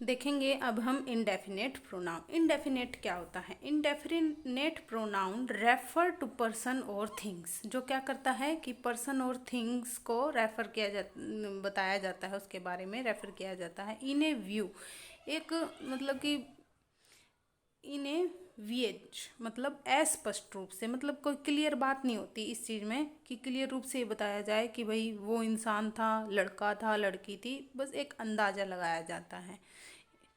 देखेंगे अब हम इंडेफिनेट प्रोनाउन। इंडेफिनेट क्या होता है? Indefinite pronoun refer to person और थिंग्स। जो क्या करता है कि पर्सन और थिंग्स को रेफर किया बताया जाता है, उसके बारे में रेफर किया जाता है। इन ए व्यू, एक मतलब कि इन ए विएज मतलब अस्पष्ट रूप से, मतलब कोई क्लियर बात नहीं होती इस चीज़ में कि क्लियर रूप से ये बताया जाए कि भाई वो इंसान था, लड़का था, लड़की थी, बस एक अंदाज़ा लगाया जाता है।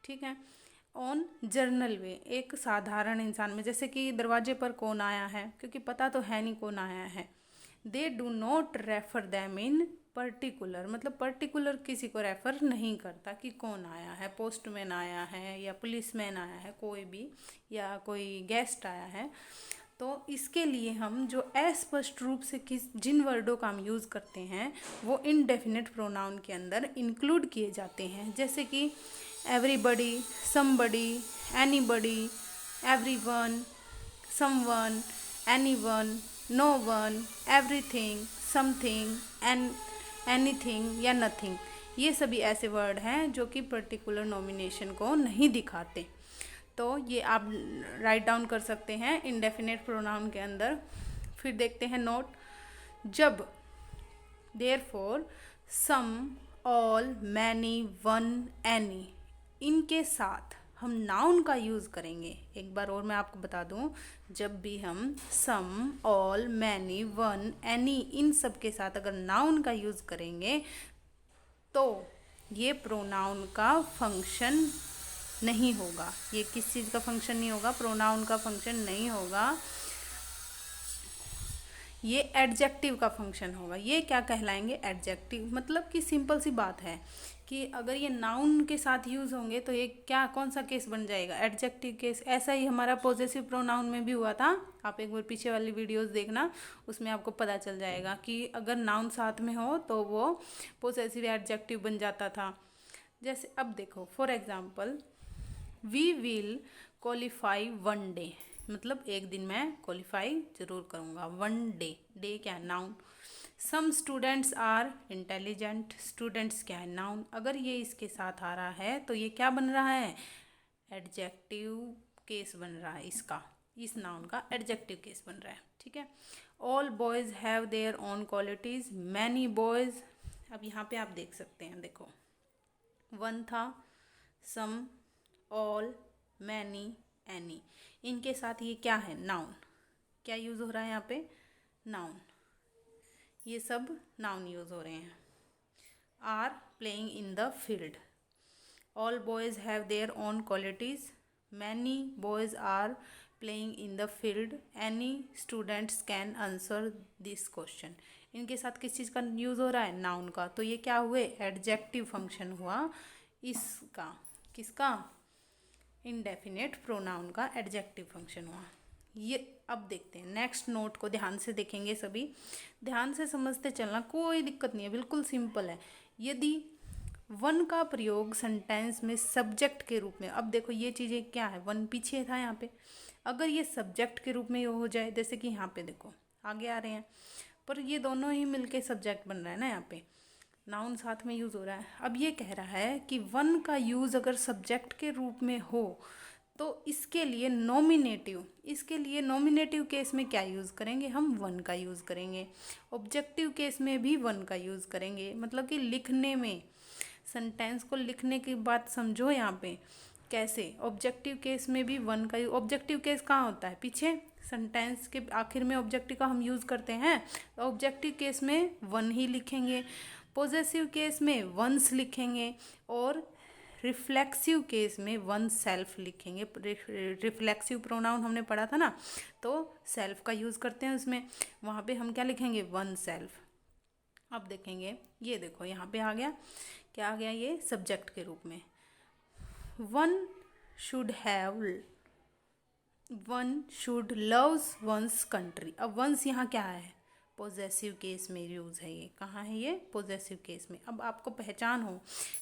ठीक है। ऑन जर्नल वे, एक साधारण इंसान में, जैसे कि दरवाजे पर कौन आया है, क्योंकि पता तो है नहीं कौन आया है। They do not refer them in particular, मतलब पर्टिकुलर किसी को रेफर नहीं करता कि कौन आया है, पोस्टमैन आया है या पुलिसमैन आया है, कोई भी, या कोई गेस्ट आया है। तो इसके लिए हम जो अस्पष्ट रूप से जिन वर्डों का हम यूज़ करते हैं वो इनडेफिनेट प्रोनाउन के अंदर इंक्लूड किए जाते हैं। जैसे कि everybody, somebody, anybody, everyone, someone, anyone, no one, everything, something, and anything या नथिंग। ये सभी ऐसे वर्ड हैं जो कि पर्टिकुलर नॉमिनेशन को नहीं दिखाते। तो ये आप राइट डाउन कर सकते हैं इंडेफिनेट प्रोनाउन के अंदर। फिर देखते हैं नोट। जब, देयरफॉर, सम, ऑल, मैनी, वन, एनी, इनके साथ हम नाउन का यूज़ करेंगे। एक बार और मैं आपको बता दूं, जब भी हम सम, ऑल, मैनी, वन, एनी, इन सब के साथ अगर नाउन का यूज़ करेंगे तो ये प्रोनाउन का फंक्शन नहीं होगा। ये किस चीज़ का फंक्शन नहीं होगा? प्रोनाउन का फंक्शन नहीं होगा, ये एडजेक्टिव का फंक्शन होगा। ये क्या कहलाएंगे? एडजेक्टिव। मतलब कि सिंपल सी बात है कि अगर ये नाउन के साथ यूज़ होंगे तो ये क्या, कौन सा केस बन जाएगा? Adjective case. ऐसा ही हमारा पॉजेसिव प्रोनाउन में भी हुआ था। आप एक बार पीछे वाली वीडियोस देखना, उसमें आपको पता चल जाएगा कि अगर नाउन साथ में हो तो वो पॉजेसिव एडजेक्टिव बन जाता था। जैसे अब देखो, for example, we will qualify one day, मतलब एक दिन मैं क्वालिफाई जरूर करूँगा। वन डे, डे क्या है? Noun. Some students are intelligent, students क्या है? नाउन। अगर ये इसके साथ आ रहा है तो ये क्या बन रहा है? एडजेक्टिव केस बन रहा है इसका, इस नाउन का एडजेक्टिव केस बन रहा है। ठीक है। All boys have their own qualities, many boys. अब यहाँ पे आप देख सकते हैं, देखो, वन था, सम, ऑल, मैनी, एनी, इनके साथ ये क्या है? नाउन। क्या यूज़ हो रहा है यहाँ पे? नाउन। ये सब नाउन यूज़ हो रहे हैं। Are playing in the field, all boys have their own qualities, many boys are playing in the field, any students can answer this question. इनके साथ किस चीज़ का यूज़ हो रहा है? नाउन का। तो ये क्या हुए? एडजेक्टिव फंक्शन हुआ इसका। किसका? इनडेफिनेट प्रोनाउन का एडजेक्टिव फंक्शन हुआ ये। अब देखते हैं नेक्स्ट नोट को, ध्यान से देखेंगे सभी, ध्यान से समझते चलना, कोई दिक्कत नहीं है, बिल्कुल सिंपल है। यदि वन का प्रयोग सेंटेंस में सब्जेक्ट के रूप में, अब देखो ये चीज़ें क्या है, वन पीछे था यहाँ पे, अगर ये सब्जेक्ट के रूप में हो जाए, जैसे कि यहाँ पे देखो आगे आ रहे हैं, पर ये दोनों ही मिलके सब्जेक्ट बन रहा है ना, यहाँ पे नाउन साथ में यूज़ हो रहा है। अब ये कह रहा है कि वन का यूज़ अगर सब्जेक्ट के रूप में हो तो इसके लिए नॉमिनेटिव, इसके लिए नॉमिनेटिव केस में क्या यूज़ करेंगे? हम वन का यूज़ करेंगे। ऑब्जेक्टिव केस में भी वन का यूज़ करेंगे। मतलब कि लिखने में, सेंटेंस को लिखने की बात समझो यहाँ पे कैसे। ऑब्जेक्टिव केस में भी वन का, ऑब्जेक्टिव केस कहाँ होता है? पीछे सेंटेंस के आखिर में ऑब्जेक्टिव का हम यूज़ करते हैं। तो ऑब्जेक्टिव केस में वन ही लिखेंगे, पॉजेसिव केस में वंस लिखेंगे, और रिफ्लेक्सिव केस में वन सेल्फ लिखेंगे। रिफ्लेक्सिव प्रोनाउन हमने पढ़ा था ना, तो सेल्फ का यूज़ करते हैं उसमें, वहाँ पे हम क्या लिखेंगे? One self. अब देखेंगे, ये देखो यहाँ पे आ गया, क्या आ गया? ये सब्जेक्ट के रूप में। One should have, one should loves one's country. अब वंस यहाँ क्या है? पोजेसिव केस में यूज़ है। ये कहाँ है? ये पोजेसिव केस में। अब आपको पहचान हो,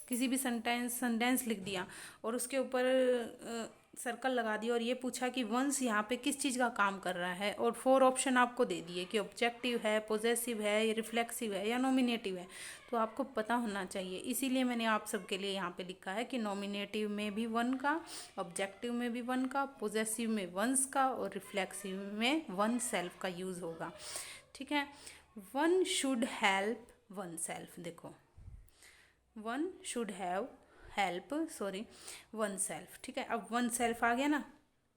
किसी भी सेंटेंस लिख दिया और उसके ऊपर सर्कल लगा दिया और ये पूछा कि वंस यहाँ पे किस चीज़ का काम कर रहा है, और 4 ऑप्शन आपको दे दिए कि ऑब्जेक्टिव है, पोजेसिव है, या रिफ्लेक्सिव है, या नॉमिनेटिव है, तो आपको पता होना चाहिए। इसीलिए मैंने आप सबके लिए यहाँ पे लिखा है कि नॉमिनेटिव में भी वन का, ऑब्जेक्टिव में भी वन का, पोजेसिव में वंस का, और रिफ्लेक्सिव में वन सेल्फ का यूज़ होगा। ठीक है। One should help oneself. देखो, one should have help oneself. ठीक है। अब वन सेल्फ आ गया ना।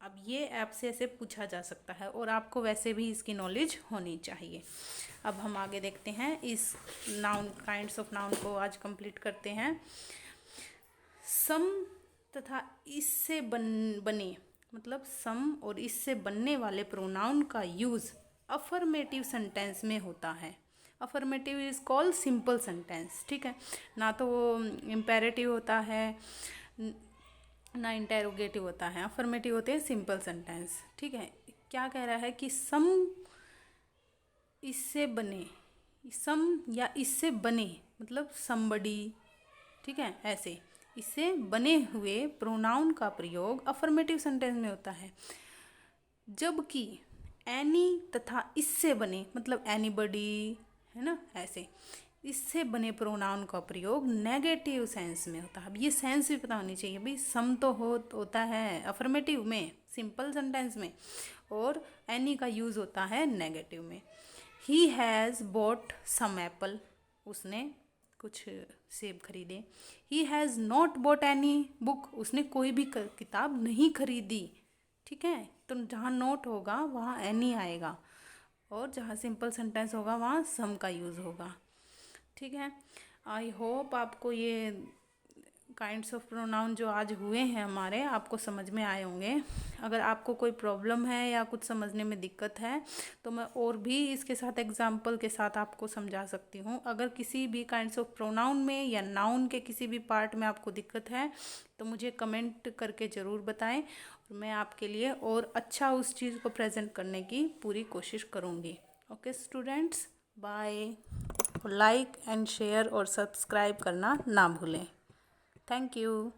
अब ये आपसे ऐसे पूछा जा सकता है और आपको वैसे भी इसकी नॉलेज होनी चाहिए। अब हम आगे देखते हैं, इस नाउन काइंड्स ऑफ नाउन को आज कंप्लीट करते हैं। सम तथा इससे बने मतलब सम और इससे बनने वाले प्रोनाउन का यूज़ अफर्मेटिव सेंटेंस में होता है। Affirmative is called simple sentence. ठीक है। ना तो वो इम्पेरेटिव होता है ना इंटेरोगेटिव होता है, अफर्मेटिव होते हैं सिंपल सेंटेंस। ठीक है। क्या कह रहा है कि सम इससे बने, सम या इससे बने मतलब समबडी। ठीक है। ऐसे इससे बने हुए प्रोनाउन का प्रयोग अफर्मेटिव सेंटेंस में होता है, जबकि एनी तथा इससे बने मतलब एनीबडी, है ना, ऐसे इससे बने प्रोनाउन का प्रयोग नेगेटिव सेंस में होता है। अब ये सेंस भी पता होनी चाहिए भाई। सम तो होता है अफर्मेटिव में सिंपल सेंटेंस में, और एनी का यूज़ होता है नेगेटिव में। He has bought some apple. उसने कुछ सेब खरीदे। He has not bought any book. उसने कोई भी किताब नहीं खरीदी। ठीक है। तो जहाँ नोट होगा वहाँ एनी आएगा, और जहाँ सिंपल सेंटेंस होगा वहाँ सम का यूज़ होगा। ठीक है। आई होप आपको ये काइंड्स ऑफ प्रोनाउन जो आज हुए हैं हमारे, आपको समझ में आए होंगे। अगर आपको कोई प्रॉब्लम है या कुछ समझने में दिक्कत है तो मैं और भी इसके साथ एग्जाम्पल के साथ आपको समझा सकती हूँ। अगर किसी भी काइंड्स ऑफ प्रोनाउन में या नाउन के किसी भी पार्ट में आपको दिक्कत है तो मुझे कमेंट करके ज़रूर बताएं, और मैं आपके लिए और अच्छा उस चीज़ को प्रेजेंट करने की पूरी कोशिश करूँगी। Okay students, bye. Like and share और सब्सक्राइब करना ना भूलें। Thank you.